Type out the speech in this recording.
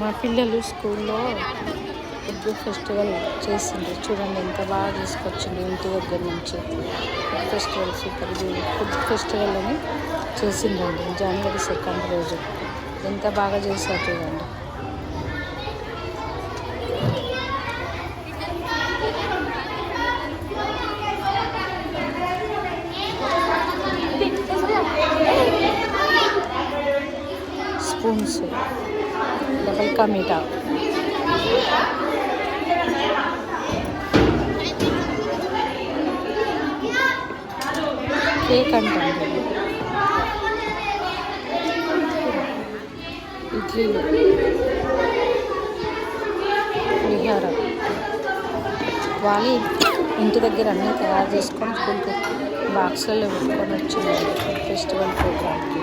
మా పిల్లలు స్కూల్లో ఫుడ్ ఫెస్టివల్ చేసిండ్రు. చూడండి ఎంత బాగా తీసుకొచ్చిండు ఇంటి దగ్గర నుంచి. Food festival super food festival అని చేసిండండి. జనవరి 2 రోజు ఎంత బాగా చేశారు చూడండి. Spoons, double ka meetha, cake అంటండి, ఇడ్లీలు, పులిహోర. వాళ్ళు ఇంటి దగ్గర అన్నీ తయారు చేసుకొని స్కూల్కి బాక్స్లలో పెట్టుకొని వచ్చిందండి ఫెస్టివల్ ప్రోగ్రామ్కి.